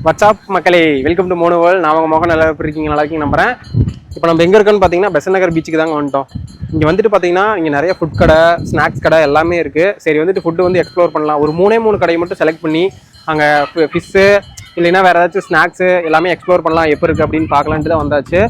WhatsApp மக்களே, welcome to mono world. நான் உங்கள் முகம் நல்லா இருக்கீங்க, நல்லா இருக்கீங்க நம்புறேன். இப்போ நம்ம எங்கே இருக்கோன்னு பார்த்தீங்கன்னா பெசன்ட் நகர் பீச்சுக்கு தாங்க வந்துட்டோம். இங்கே வந்துட்டு பார்த்தீங்கன்னா இங்கே நிறைய ஃபுட் கடை, ஸ்நாக்ஸ் கடை எல்லாமே இருக்குது. சரி வந்துட்டு ஃபுட்டு வந்து எக்ஸ்ப்ளோர் பண்ணலாம். ஒரு மூணு கடையை மட்டும் செலக்ட் பண்ணி அங்கே ஃபிஷ்ஷு இல்லைன்னா வேறு ஏதாச்சும் ஸ்நாக்ஸு எல்லாமே எக்ஸ்ப்ளோர் பண்ணலாம். எப்போ இருக்குது அப்படின்னு பார்க்கலான்ட்டு தான் வந்தாச்சு.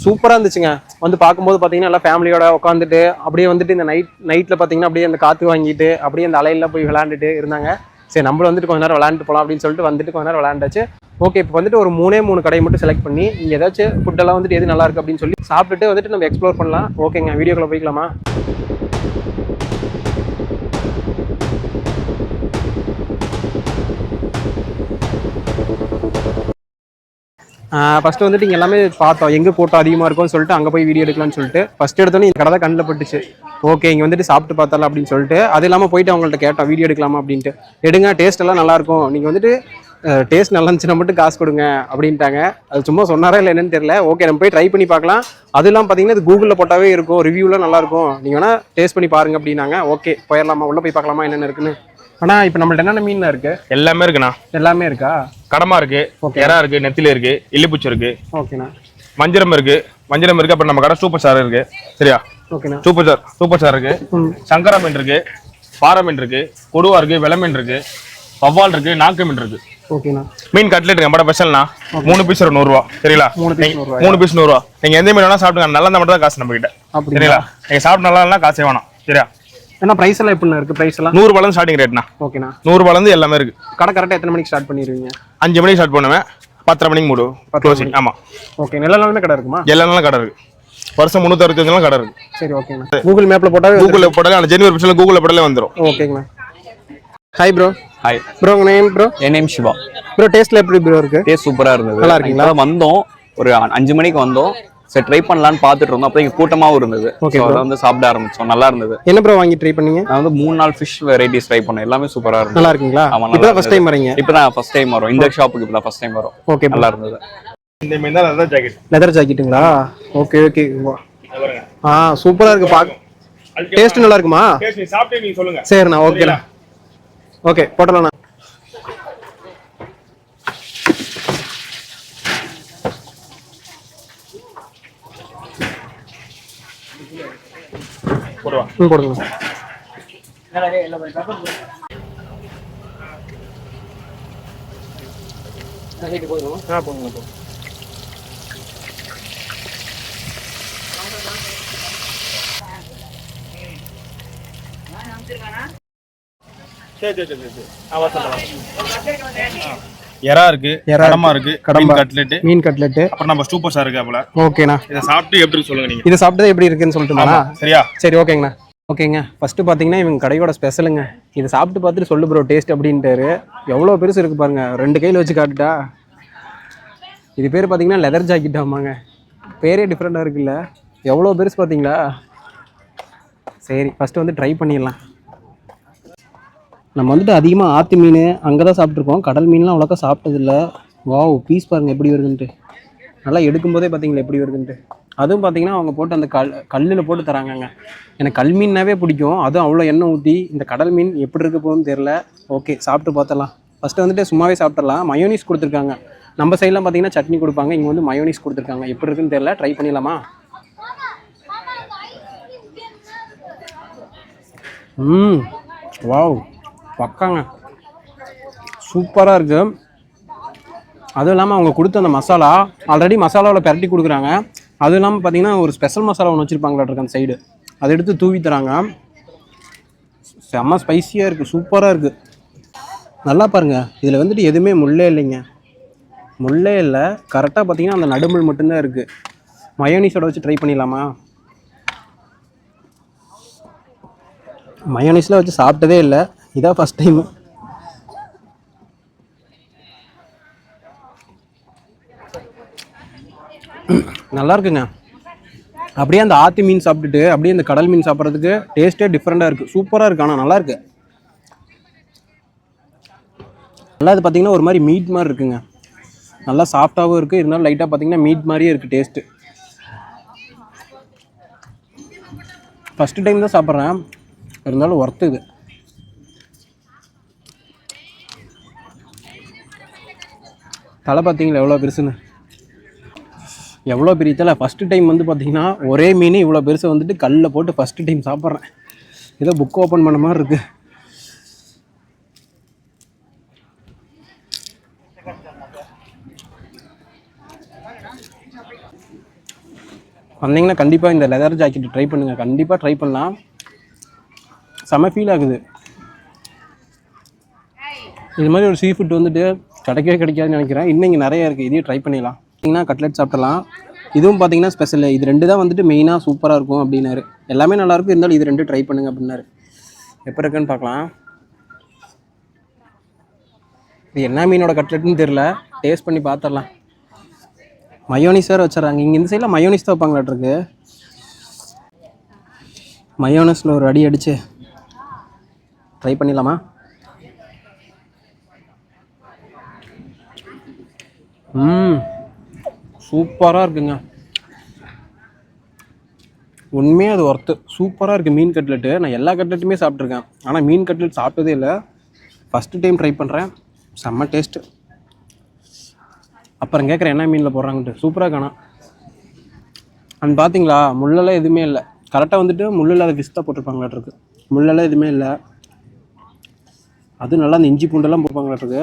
சூப்பராக இருந்துச்சுங்க. வந்து பார்க்கும்போது பார்த்தீங்கன்னா எல்லாம் ஃபேமிலியோட உட்காந்துட்டு அப்படியே வந்துட்டு இந்த நைட்டில் பார்த்தீங்கன்னா அப்படியே அந்த காற்று வாங்கிட்டு அப்படியே அந்த அலையில் போய் விளையாண்டுட்டு இருந்தாங்க. சரி, நம்மளும் வந்துட்டு கொஞ்ச நேரம் விளையாண்டு போகலாம் அப்படின்னு சொல்லிட்டு வந்துட்டு கொஞ்ச நேரம் விளையாண்டாச்சு. ஓகே, இப்போ வந்துட்டு ஒரு மூணு கடையை மட்டும் செலக்ட் பண்ணி இங்கே ஏதாச்சும் ஃபுட்டெல்லாம் வந்துட்டு எது நல்லா இருக்குது அப்படின்னு சொல்லி சாப்பிட்டுட்டு வந்துட்டு நம்ம எக்ஸ்ப்ளோர் பண்ணலாம். ஓகேங்க, வீடியோக்குள்ள போய்க்கலாமா? ஃபஸ்ட்டு வந்துட்டு இங்கே எல்லாமே பார்த்தோம். எங்கே கூட்டம் அதிகமாக இருக்கும்னு சொல்லிட்டு அங்கே போய் வீடியோ எடுக்கலாம்னு சொல்லிட்டு ஃபஸ்ட் எடுத்தோன்னே இந்த கடை தான் கண்ணில் பட்டுச்சு. ஓகே, இங்கே வந்துட்டு சாப்பிட்டு பார்த்தலாம் அப்படின்னு சொல்லிட்டு அது இல்லாமல் போயிட்டு அவங்கள்ட்ட கேட்டோம் வீடியோ எடுக்கலாமா அப்படின்ட்டு. எடுங்க, டேஸ்ட் எல்லாம் நல்லாயிருக்கும், நீங்கள் வந்துட்டு டேஸ்ட் நல்லா இருந்துச்சுன்னா மட்டும் காசு கொடுங்க அப்படின்ட்டாங்க. அது சும்மா சொன்னாரா இல்லை என்னன்னு தெரியல. ஓகே, நம்ம போய் ட்ரை பண்ணி பார்க்கலாம். அதெல்லாம் பார்த்தீங்கன்னா இது கூகுளில் போட்டாவே இருக்கும், ரிவ்யூலாம் நல்லாயிருக்கும், நீங்கள் வேணால் டேஸ்ட் பண்ணி பாருங்க அப்படின்னாங்க. ஓகே, போயிடலாமா, உள்ளே போய் பார்க்கலாமா என்னென்ன இருக்குன்னு. ஆனால் இப்போ நம்மள்ட்ட என்னென்ன மீன் இருக்கு? எல்லாமே இருக்குண்ணா. எல்லாமே இருக்கா? கடமா இருக்கு, எறா இருக்கு, நெத்தில இருக்கு, இல்லிப்பூச்சி இருக்கு, ஓகேண்ணா, வஞ்சிரம் இருக்கு. அப்புறம் நம்ம கடை சூப்பர் ஸ்டார் இருக்கு. சரியா? ஓகேண்ணா, சூப்பர் ஸ்டார் இருக்கு, சங்கரா மீன் இருக்கு, பாறை மீன் இருக்கு, கொடுவா இருக்கு, வெலை மீன் இருக்கு, வவ்வால் இருக்கு, நாக்கு மீன் இருக்கு. ஓகேண்ணா, மீன் கட்லெட் நம்ம ஸ்பெஷல்னா 3 பீஸ் 100 ரூபா. சரிங்களா? 3 பீஸ் 100 ரூபா. நீங்க எந்த மீன் வேணா சாப்பிடுங்க, நல்லா இருந்தா மட்டும் தான் காசு நம்ம கிட்ட. சரிங்களா? நீங்க சாப்பிட்டு நல்லா இல்லைன்னா காசே வேணாம். சரியா? என்ன பிரைஸ் எல்லாம் எப்படிண்ணா இருக்கு? பிரைஸ் எல்லாம் 100 ரூபாயில ஸ்டார்டிங் ரேட்னா. ஓகேண்ணா, 100 ரூபாயில இருந்து எல்லாமே இருக்கு. கடை கரெக்டாக எத்தனை மணிக்கு ஸ்டார்ட் பண்ணிடுவீங்க? 5 மணிக்கு ஸ்டார்ட் பண்ணுவேன், 10:30 மணிக்கு மூடுவோம். க்ளோசிங். ஆமா. ஓகே, எல்லா நாளுமே கடை இருக்குமா? எல்லா நாளும் கடை இருக்கு. வருஷம் 365 நாள் கடை இருக்கு. சரி, ஓகேண்ணா. கூகுள் மேப்ல போட்டாலே அந்த ஜெனுவரி பிக்சர்ல கூகுள்ல போட்டாலே வந்துரும். ஓகேங்கண்ணா. Hi bro. ஹாய் ப்ரோ, உங்க நேம் ப்ரோ? என் நேம் சிவா. ப்ரோ, டேஸ்ட்ல எப்படி ப்ரோ இருக்கு? டேஸ்ட் சூப்பரா இருந்தது. நல்லா இருக்கீங்களா? வந்தோம், ஒரு 5 மணிக்கு வந்தோம். சரி, ட்ரை பண்ணலான்னு பார்த்துட்டு இருந்தோம். அப்போ இங்க கூட்டமாவும் இருந்தது. ஓகே, அதை வந்து சாப்பிட ஆரம்பிச்சோம். நல்லா இருந்தது. என்ன ப்ரோ வாங்கி ட்ரை பண்ணீங்க? நான் வந்து 3-4 ஃபிஷ் வெரைட்டிஸ் ட்ரை பண்ணேன். எல்லாமே சூப்பரா இருந்தது. நல்லா இருக்கீங்களா? ஆமா, இப்பதான் ஃபர்ஸ்ட் டைம் வரீங்க? இப்பதான் ஃபர்ஸ்ட் டைம் வரோம். இந்த ஷாப்புக்கு இப்பதான் ஃபர்ஸ்ட் டைம் வரோம். ஓகே, நல்லா இருந்தது. இந்த மீன் தான் லெதர் ஜாக்கெட். லெதர் ஜாக்கெட்டுங்களா? Okay okay. சூப்பரா இருக்கு. டேஸ்ட் நல்லா இருக்குமா? டேஸ்ட் நீ சாப்பிட்டு நீங்க சொல்லுங்க. சரிண்ணா, ஓகேண்ணா. ஓகே, போட்டலாம்ண்ணா. போடுங்க. எறா இருக்கு, கடமா இருக்கு, மீன் கட்லெட், அப்புறம் நம்ம சூப்பர் ஸ்டார் இருக்கு. அப்பல ஓகேண்ணா. இத சாப்பிட்டு எப்படி சொல்லுங்க நீங்க? இத சாப்பிட்டது எப்படி இருக்குன்னு சொல்லிட்டுமா? சரியா? சரி, ஓகேங்கண்ணா. ஓகேங்க, ஃபர்ஸ்ட் பாத்தீங்கன்னா இவங்க கடையோட ஸ்பெஷலுங்க. இதை சாப்பிட்டு பார்த்துட்டு சொல்லு ப்ரோ டேஸ்ட் அப்படின்ட்டாரு. எவ்வளோ பெருசு இருக்கு பாருங்க, 2 கையில் வச்சு காட்டுட்டா. இது பேர் பார்த்தீங்கன்னா லெதர் ஜாக்கெட். ஆமாங்க, பேரே டிஃப்ரெண்டாக இருக்குல்ல. எவ்வளோ பெருசு பார்த்தீங்களா? சரி, ஃபஸ்ட்டு வந்து ட்ரை பண்ணிடலாம். நம்ம வந்துட்டு அதிகமாக ஆற்று மீன் அங்கே தான் சாப்பிட்ருக்கோம். கடல் மீன்லாம் அவ்வளோக்கா சாப்பிட்டதில்ல. வாவ், பீஸ் பாருங்கள் எப்படி வருதுன்ட்டு. நல்லா எடுக்கும்போதே பார்த்தீங்களா எப்படி வருதுன்ட்டு. அதுவும் பார்த்தீங்கன்னா அவங்க போட்டு அந்த கல்லில் போட்டு தராங்கங்க. எனக்கு கல் மீன்னாவே பிடிக்கும். அதுவும் அவ்வளோ எண்ணெய் ஊற்றி. இந்த கடல் மீன் எப்படி இருக்க போகுதுன்னு தெரில. ஓகே, சாப்பிட்டு பார்த்தலாம். ஃபஸ்ட்டு வந்துட்டு சும்மாவே சாப்பிட்றலாம். மயோனிஸ் கொடுத்துருக்காங்க. நம்ம சைட்லாம் பார்த்தீங்கன்னா சட்னி கொடுப்பாங்க, இங்கே வந்து மயோனிஸ் கொடுத்துருக்காங்க. எப்படி இருக்குன்னு தெரில, ட்ரை பண்ணிடலாமா? வாவ், பக்காங்க, சூப்பராக இருக்குது. அதுவும் இல்லாமல் அவங்க கொடுத்த அந்த மசாலா ஆல்ரெடி மசாலாவில் பரட்டி கொடுக்குறாங்க. அதுவும் இல்லாமல் பார்த்தீங்கன்னா ஒரு ஸ்பெஷல் மசாலா ஒன்று வச்சுருப்பாங்களாட்ருக்கு அந்த சைடு. அதை எடுத்து தூவி தராங்க. செம்ம ஸ்பைஸியாக இருக்குது, சூப்பராக இருக்குது. நல்லா பாருங்கள், இதில் வந்துட்டு எதுவுமே முள்ளே இல்லைங்க. முள்ளே இல்லை. கரெக்டாக பார்த்தீங்கன்னா அந்த நடுமுள் மட்டும்தான் இருக்குது. மயோனிஸோட வச்சு ட்ரை பண்ணிடலாமா? மயோனிஸில் வச்சு சாப்பிட்டதே இல்லை, இதான் ஃபஸ்ட் டைமு. நல்லா இருக்குங்க. அப்படியே அந்த ஆற்று மீன் சாப்பிட்டுட்டு அப்படியே அந்த கடல் மீன் சாப்பிட்றதுக்கு டேஸ்ட்டே டிஃப்ரெண்டாக இருக்குது. சூப்பராக இருக்குது. ஆனால் நல்லா இருக்கு. நல்லா இது பார்த்தீங்கன்னா ஒரு மாதிரி மீட் மாதிரி இருக்குங்க. நல்லா சாஃப்டாகவும் இருக்குது, இருந்தாலும் லைட்டாக பார்த்தீங்கன்னா மீட் மாதிரியே இருக்குது டேஸ்ட்டு. ஃபஸ்ட்டு டைம் தான் சாப்பிட்றேன், இருந்தாலும் ஒர்த்து இது. தலை பார்த்தீங்களா எவ்வளோ பெருசுன்னு, எவ்வளோ பெரிய தலை. ஃபஸ்ட்டு டைம் வந்து பார்த்தீங்கன்னா ஒரே மீன் இவ்வளோ பெருசை வந்துட்டு கல்லில் போட்டு ஃபஸ்ட்டு டைம் சாப்பிட்றேன். ஏதோ புக் ஓப்பன் பண்ண மாதிரி இருக்குது. வந்தீங்கன்னா கண்டிப்பாக இந்த லெதர் ஜாக்கெட் ட்ரை பண்ணுங்கள், கண்டிப்பாக ட்ரை பண்ணலாம். செம ஃபீல் ஆகுது. இது மாதிரி ஒரு சீ ஃபுட் வந்துட்டு கிடைக்கவே கிடைக்காதுன்னு நினைக்கிறேன். இன்னும் இங்கே நிறைய இருக்குது, இதையும் ட்ரை பண்ணிடலாம். பார்த்தீங்கன்னா கட்லெட் சாப்பிடலாம். இதுவும் பார்த்தீங்கன்னா ஸ்பெஷல். இது 2 தான் வந்துட்டு மெயினாக சூப்பராக இருக்கும் அப்படின்னாரு. எல்லாமே நல்லாயிருக்கும், இருந்தாலும் இது 2 ட்ரை பண்ணுங்க அப்படின்னாரு. எப்போ இருக்குன்னு பார்க்கலாம். இது என்ன மீனோட கட்லெட்னு தெரில, டேஸ்ட் பண்ணி பார்த்துடலாம். மயோனிஸ் வேறு வச்சுட்றாங்க. இங்கே இந்த சைடில் மயோனிஸ் தான் வைப்பாங்களாட்ருக்கு. மயோனிஸில் ஒரு அடி அடித்து ட்ரை பண்ணிடலாமா? சூப்பராக இருக்குங்க. உண்மையாக அது ஒர்த்து. சூப்பராக இருக்குது மீன் கட்லெட்டு. நான் எல்லா கட்லெட்டுமே சாப்பிட்ருக்கேன், ஆனால் மீன் கட்லெட் சாப்பிட்டதே இல்லை. ஃபஸ்ட்டு டைம் ட்ரை பண்ணுறேன். செம்ம டேஸ்ட்டு. அப்புறம் கேட்குறேன் என்ன மீனில் போடுறாங்கன்ட்டு. சூப்பராக காணோம். அண்ட் பார்த்தீங்களா முள்ளெல்லாம் எதுவுமே இல்லை. கரெக்டாக வந்துட்டு முள் இல்லாத ஃபிஷ் தான் போட்டிருப்பாங்களாட்ருக்கு. முள்ளெல்லாம் எதுவுமே இல்லை. அது நல்லா அந்த இஞ்சி பூண்டெல்லாம் போடுப்பாங்களாட்ருக்கு.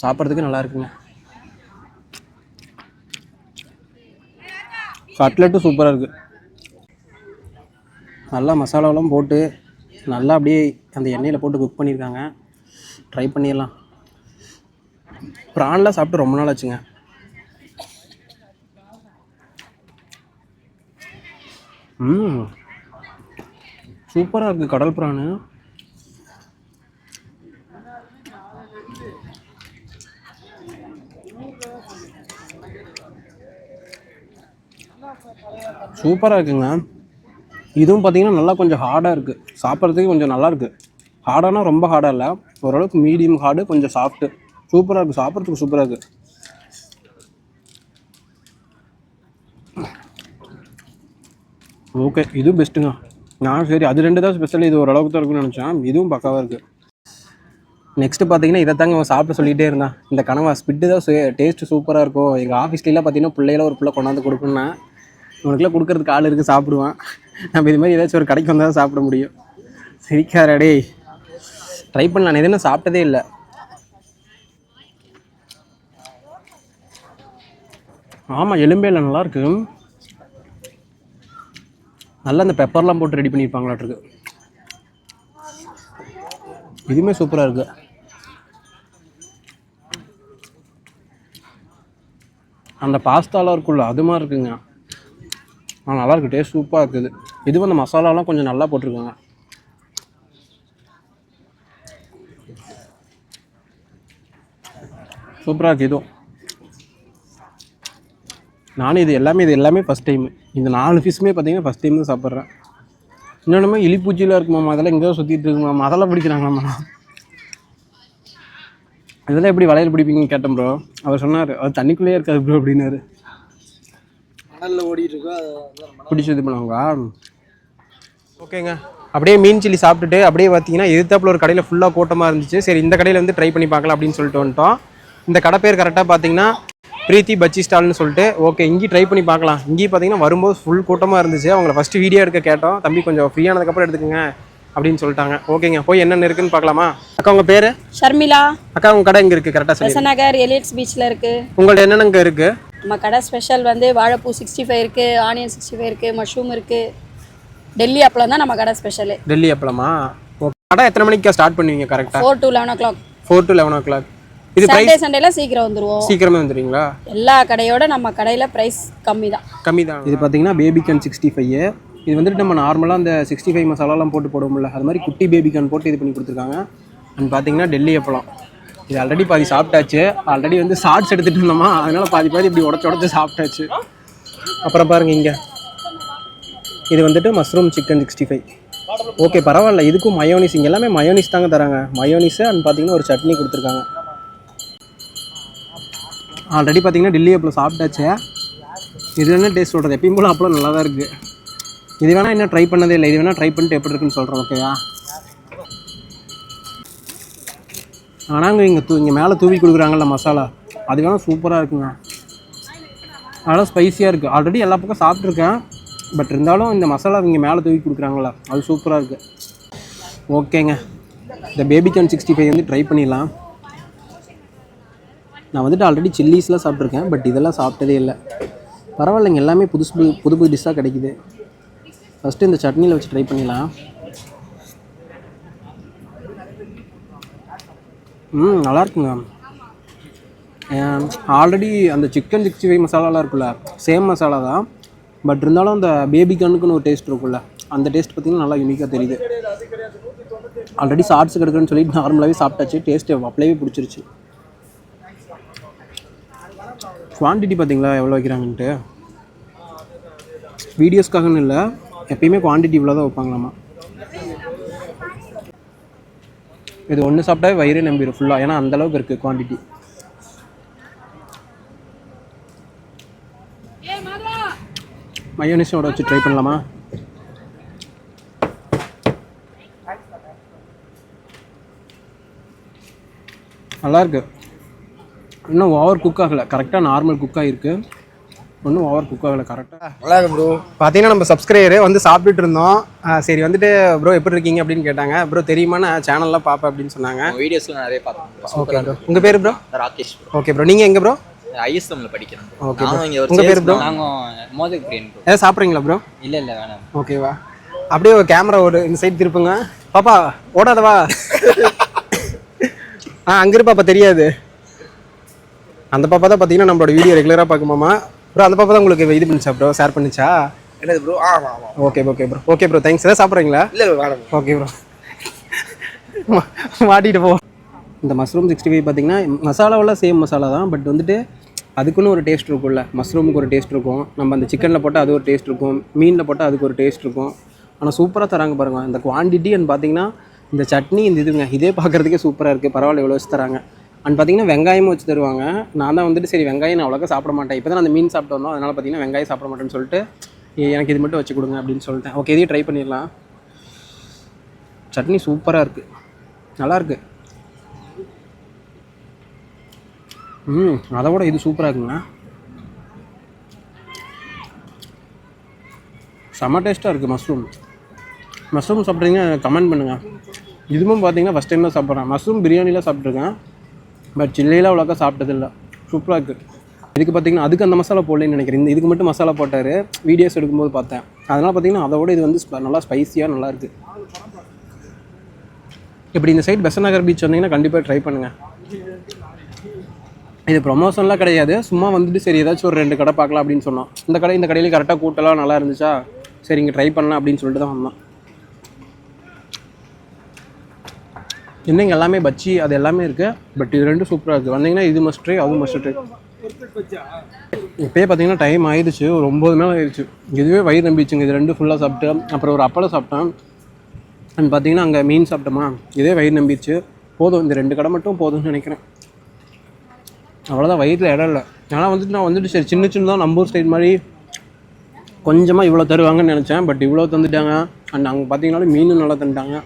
சாப்பிட்றதுக்கு நல்லா இருக்குங்க. கட்லெட்டும் சூப்பராக இருக்குது. நல்லா மசாலாவெல்லாம் போட்டு நல்லா அப்படியே அந்த எண்ணெயில் போட்டு குக் பண்ணியிருக்காங்க. ட்ரை பண்ணிடலாம். ப்ரான்லாம் சாப்பிட்டு ரொம்ப நாள் ஆச்சுங்க. சூப்பராக இருக்குது கடல் ப்ரானு. சூப்பராக இருக்குங்க. இதுவும் பார்த்தீங்கன்னா நல்லா கொஞ்சம் ஹார்டாக இருக்குது. சாப்பிட்றதுக்கு கொஞ்சம் நல்லாயிருக்கு. ஹார்டானா ரொம்ப ஹார்டாக இல்லை, ஓரளவுக்கு மீடியம் ஹார்டு, கொஞ்சம் சாஃப்ட்டு. சூப்பராக இருக்குது, சாப்பிட்றதுக்கு சூப்பராக இருக்குது. ஓகே, இதுவும் பெஸ்ட்டுங்க. நான் சரி அது 2 தான் ஸ்பெஷல், இது ஓரளவுக்கு தான் இருக்குன்னு நினச்சேன். இதுவும் பக்காவாக இருக்குது. நெக்ஸ்ட்டு பார்த்தீங்கன்னா இதை தாங்க அவன் சாப்பிட சொல்லிகிட்டே இருந்தான். இந்த கனவா ஸ்பிட்டு தான் டேஸ்ட்டு சூப்பராக இருக்கும். எங்கள் ஆஃபீஸ்லாம் பார்த்தீங்கன்னா பிள்ளையில ஒரு பிள்ளை கொண்டாந்து கொடுக்குன்னா உனக்குலாம் கொடுக்குறதுக்கு ஆள் இருக்குது, சாப்பிடுவான். நம்ம இது மாதிரி ஏதாச்சும் ஒரு கடைக்கு வந்தால் தான் சாப்பிட முடியும். சரிக்காரடே, ட்ரை பண்ணலாம். நான் எதுவும் சாப்பிட்டதே இல்லை. ஆமாம், எலும்பே இல்லை, நல்லாயிருக்கு. நல்லா அந்த பெப்பர்லாம் போட்டு ரெடி பண்ணியிருப்பாங்களாட்ருக்கு. இதுவுமே சூப்பராக இருக்குது. அந்த பாஸ்தாலாம் இருக்குல்ல அது மாதிரி இருக்குங்க. நல்லாயிருக்கு, டேஸ்ட் சூப்பராக இருக்குது. இதுவும் அந்த மசாலாலாம் கொஞ்சம் நல்லா போட்டிருக்காங்க. சூப்பராக இருக்குது. இதுவும் நானும் இது எல்லாமே ஃபஸ்ட் டைமு. இந்த 4 ஃபிஷ்ஷுமே பார்த்தீங்கன்னா ஃபஸ்ட் டைம் தான் சாப்பிட்றேன். இன்னொன்றுமே இலிப்பூச்சிலாம் இருக்குமாம்மா, அதெல்லாம் எங்கேயோ சுற்றிட்டு இருக்குமாம்மா, அதெல்லாம் பிடிக்கிறாங்களாம்மா. இதெல்லாம் எப்படி வளையல் பிடிப்பீங்கன்னு கேட்டேன் ப்ரோ. அவர் சொன்னார் அது தண்ணிக்குள்ளேயே இருக்காது ப்ரோ அப்படின்னாரு. மணலில் ஓடிட்டு இருக்கோ, பிடிச்சி இது பண்ணுவாங்களா? ஓகேங்க. அப்படியே மீன் சில்லி சாப்பிட்டுட்டு அப்படியே பார்த்தீங்கன்னா எதிர்த்தாப்புல ஒரு கடையில் ஃபுல்லாக கூட்டமாக இருந்துச்சு. சரி இந்த கடையில் வந்து ட்ரை பண்ணி பார்க்கலாம் அப்படின்னு சொல்லிட்டு வந்துட்டோம். இந்த கடை பேர் கரெக்டாக பார்த்தீங்கன்னா பிரீத்தி பஜ்ஜி ஸ்டால்னு சொல்லிட்டு. ஓகே, இங்கேயும் ட்ரை பண்ணி பார்க்கலாம். இங்கேயும் பார்த்தீங்கன்னா வரும்போது ஃபுல் கூட்டமாக இருந்துச்சு. அவங்கள ஃபஸ்ட்டு வீடியோ எடுக்க கேட்டோம். தம்பி கொஞ்சம் ஃப்ரீயானதுக்கப்புறம் எடுத்துக்கோங்க அப்படின்னு சொல்லிட்டாங்க. ஓகேங்க, போய் என்னென்ன இருக்குன்னு பார்க்கலாமா? அக்கா உங்கள் பேர்? ஷர்மிளா. அக்கா உங்கள் கடை எங்கே இருக்குது கரெக்டாக சொல்லி? பெசன்ட் நகர் எலியட்ஸ் பீச்சில் இருக்குது. உங்கள்ட்ட என்னென்னங்க இருக்குது? நம்ம கடை ஸ்பெஷல் வந்து வாழைப்பூ 65 இருக்குது, ஆனியன் 65 இருக்குது, மஷ்ரூம் இருக்குது. டெல்லி அப்பளம் தான் நம்ம கடை ஸ்பெஷலு. டெல்லி அப்பளமா? ஓகே. கடை எத்தனை மணிக்கு ஸ்டார்ட் பண்ணுவீங்க கரெக்டாக? 4 to 11 o'clock. 4 to 11 o'clock. இது சண்டேல சீக்கிரம் வந்துருவோம். சீக்கிரமே வந்துடுவீங்களா? எல்லா கடையோட நம்ம கடையில் ப்ரைஸ் கம்மி தான். இது பார்த்தீங்கன்னா பேபிகார்ன் 65. இது வந்துட்டு நம்ம நார்மலாக அந்த 65 மசாலாலாம் போடுவோம்ல, அது மாதிரி குட்டி பேபிகார்ன் போட்டு இது பண்ணி கொடுத்துருக்காங்க. அண்ட் பார்த்தீங்கன்னா டெல்லி அப்பளம். இது ஆல்ரெடி பாதி சாப்பிட்டாச்சு. ஆல்ரெடி வந்து ஷார்ட்ஸ் எடுத்துகிட்டு இருந்தோமா, அதனால் பாதி இப்படி உடச்சு சாப்பிட்டாச்சு. அப்புறம் பாருங்கள் இங்கே இது வந்துட்டு மஷ்ரூம் சிக்கன் 65. ஓகே, பரவாயில்ல. இதுக்கும் மயோனிஸ், இங்கே எல்லாமே மயோனிஸ் தாங்க தராங்க. மயோனிஸு அண்ட் பார்த்தீங்கன்னா ஒரு சட்னி கொடுத்துருக்காங்க. ஆல்ரெடி பார்த்தீங்கன்னா டெல்லி அப்பளம் சாப்பிட்டாச்சு. இது என்ன டேஸ்ட் சொல்கிறது, எப்பயும் போல் அப்பளம் நல்லா தான் இருக்குது. இது வேணால் இன்னும் ட்ரை பண்ணதே இல்லை. இது வேணால் ட்ரை பண்ணிட்டு எப்படி இருக்குன்னு சொல்கிறேன். ஓகேவா? ஆனால் இங்கே மேலே தூவி கொடுக்குறாங்கல்ல மசாலா, அது வேணால் சூப்பராக இருக்குங்க. நல்லா ஸ்பைஸியாக இருக்குது. ஆல்ரெடி எல்லா பக்கம் சாப்பிட்ருக்கேன், பட் இருந்தாலும் இந்த மசாலா இங்கே மேலே தூக்கி கொடுக்குறாங்களா, அது சூப்பராக இருக்குது. ஓகேங்க, இந்த பேபிகார்ன் 65 வந்து ட்ரை பண்ணிடலாம். நான் வந்துட்டு ஆல்ரெடி சில்லிஸ்லாம் சாப்பிட்ருக்கேன், பட் இதெல்லாம் சாப்பிட்டதே இல்லை. பரவாயில்லைங்க, எல்லாமே புது புது டிஷ்ஷாக கிடைக்குது. ஃபஸ்ட்டு இந்த சட்னியில் வச்சு ட்ரை பண்ணிடலாம். நல்லா இருக்குங்க. ஆல்ரெடி அந்த சிக்கன் 65 மசாலாலாம் இருக்குல்ல, சேம் மசாலா தான், பட் இருந்தாலும் அந்த பேபிகார்னுக்குன்னு ஒரு டேஸ்ட் இருக்குல்ல, அந்த டேஸ்ட் பார்த்திங்கன்னா நல்லா யூனிக்காக தெரியுது. ஆல்ரெடி ஷார்ட்ஸ் கிடக்குன்னு சொல்லிட்டு நார்மலாகவே சாப்பிட்டாச்சு, டேஸ்ட்டு அப்படியே பிடிச்சிருச்சு. குவான்டிட்டி பார்த்தீங்களா எவ்வளோ வைக்கிறாங்கன்ட்டு. வீடியோஸ்க்காகன்னு இல்லை, எப்பயுமே குவான்டிட்டி இவ்வளோ தான் வைப்பாங்களாமா. இது ஒன்று சாப்பிட்டாவே வயிறு நம்பிடும் ஃபுல்லாக, ஏன்னா அந்தளவுக்கு இருக்குது குவான்டிட்டி. மயோனீஸோட வச்சு ட்ரை பண்ணலாமா? நல்லாயிருக்கு. இன்னும் ஓவர் குக் ஆகலை, கரெக்டாக நார்மல் குக் ஆகிருக்கு. ஒன்றும் ஓவர் குக் ஆகலை, கரெக்டாக நல்லா இருக்கு ப்ரோ. பார்த்தீங்கன்னா நம்ம சப்ஸ்கிரைபரு வந்து சாப்பிட்டுட்டு இருந்தோம். சரி வந்துட்டு ப்ரோ எப்படி இருக்கீங்க அப்படின்னு கேட்டாங்க. ப்ரோ தெரியுமா, நான் சேனல்லாம் பார்ப்பேன் அப்படின்னு சொன்னாங்க. வீடியோஸ்லாம் நிறைய பார்த்தேன். ஓகே ப்ரோ, உங்கள் பேர் ப்ரோ? ராகேஷ். ஓகே ப்ரோ, நீங்கள் எங்கே ப்ரோ? ஐஎஸ்எம்ல படிக்கிறேன். ஓகே ப்ரோ, உங்கள் பேர் ப்ரோ? நாங்கள் மோதக் பிரியன் ப்ரோ. ஏதாவது சாப்பிட்றீங்களா ப்ரோ? இல்லை வேணாம். ஓகேவா, அப்படியே ஒரு கேமரா ஒரு இந்த சைடு திருப்புங்க. பாப்பா ஓடாதவா. அங்கே இருப்பாப்பா தெரியாது. அந்த பாப்பா தான் பார்த்தீங்கன்னா நம்மளோட வீடியோ ரெகுலராக பார்க்குமாமா ப்ரோ. அந்த பாப்பா தான் உங்களுக்கு இது பண்ணிச்சா ப்ரோ, ஷேர் பண்ணிச்சா? என்னது ப்ரோ? ஆமாம். Okay bro. Okay bro, thanks. ஏதாவது சாப்பிட்றீங்களா? இல்லை வேணாம். ஓகே ப்ரோ, மாட்டிட்டு போ. இந்த மஷ்ரூம் 65 பார்த்தீங்கன்னா மசாலாவெல்லாம் சேம் மசாலா தான், பட் வந்துட்டு அதுக்குன்னு ஒரு டேஸ்ட் இருக்கும்ல. மஷ்ரூமுக்கு ஒரு டேஸ்ட் இருக்கும், நம்ம அந்த சிக்கனில் போட்டால் அது ஒரு டேஸ்ட் இருக்கும், மீனில் போட்டால் அதுக்கு ஒரு டேஸ்ட் இருக்கும். ஆனால் சூப்பராக தராங்க பாருங்கள். இந்த குவான்டிட்டி அண்ட் பார்த்தீங்கன்னா இந்த சட்னி இந்த இதுங்க இதே பார்க்குறதுக்கே சூப்பராக இருக்குது. பரவாயில்ல இவ்வளோ வச்சு தராங்க. அண்ட் பார்த்தீங்கன்னா வெங்காயமும் வச்சு தருவாங்க. நான் தான் வந்துட்டு சரி வெங்காயம் நான் அவ்வளோக்கா சாப்பிட மாட்டேன், இப்போ தான் அந்த மீன் சாப்பிட்டு வந்தோம், அதனால் பார்த்தீங்கன்னா வெங்காயம் சாப்பிட மாட்டேன்னு சொல்லிட்டு எனக்கு இது மட்டும் வச்சு கொடுங்க அப்படின்னு சொல்லிட்டேன். ஓகே, இதையும் ட்ரை பண்ணிடலாம். சட்னி சூப்பராக இருக்குது, நல்லாயிருக்கு. அதை விட இது சூப்பராக இருக்குங்க, செம்ம டேஸ்ட்டாக இருக்குது. மஷ்ரூம் சாப்பிட்றீங்க கமெண்ட் பண்ணுங்கள். இதுவும் பார்த்தீங்கன்னா ஃபஸ்ட் டைம் தான் சாப்பிட்றேன். மஷ்ரூம் பிரியாணிலாம் சாப்பிட்ருக்கேன், பட் சில்லிலாம் அவ்வளோக்கா சாப்பிட்டதில்லை. சூப்பராக இருக்குது. இதுக்கு பார்த்தீங்கன்னா அதுக்கு அந்த மசாலா போடலன்னு நினைக்கிறேன், இதுக்கு மட்டும் மசாலா போட்டார் வீடியோஸ் எடுக்கும்போது பார்த்தேன். அதனால் பார்த்தீங்கன்னா அதை விட இது வந்து நல்லா ஸ்பைஸியாக நல்லாயிருக்கு. இப்படி இந்த சைட் பெசன்ட் நகர் பீச் வந்தீங்கன்னா கண்டிப்பாக ட்ரை பண்ணுங்கள். இது ப்ரொமோஷன்லாம் கிடையாது, சும்மா வந்துட்டு சரி ஏதாச்சும் ஒரு 2 கடை பார்க்கலாம் அப்படின்னு சொன்னோம். இந்த கடையிலேயும் கரெக்டாக கூட்டலாம் நல்லா இருந்துச்சா, சரி இங்கே ட்ரை பண்ணலாம் அப்படின்னு சொல்லிட்டு தான் வந்தோம். இன்னும் இங்கே எல்லாமே பச்சி அது எல்லாமே இருக்குது, பட் இது ரெண்டும் சூப்பராக இருக்குது. வந்தீங்கன்னா இது மஸ்ட் ட்ரை, அதுவும் மஸ்ட் ட்ரை. இப்போயே பார்த்தீங்கன்னா டைம் ஆயிடுச்சு, ஒரு 9 மேலே ஆயிடுச்சு. இதுவே வயிறு நம்பிச்சுங்க. இது ரெண்டும் ஃபுல்லாக சாப்பிட்டு அப்புறம் ஒரு அப்பளம் சாப்பிட்டேன். அண்ட் பார்த்தீங்கன்னா அங்கே மீன் சாப்பிட்டோமா, இதே வயிறு நம்பிடுச்சு. போதும், இந்த 2 கடை மட்டும் போதும்னு நினைக்கிறேன். அவ்வளோதான், வயிற்றில் இடம் இல்லை. ஆனால் வந்துட்டு நான் வந்துட்டு சரி சின்னதாக நம்பூர் ஸ்டைல் மாதிரி கொஞ்சமாக இவ்வளோ தருவாங்கன்னு நினச்சேன், பட் இவ்வளோ தந்துட்டாங்க. அண்ட் அங்கே பார்த்தீங்கன்னாலும் மீன் நல்லா தந்துட்டாங்க.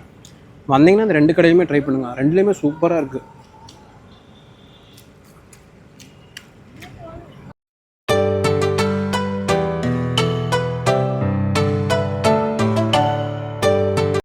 வந்தீங்கன்னா இந்த 2 கடையுமே ட்ரை பண்ணுங்கள், 2லேயுமே சூப்பராக இருக்குது.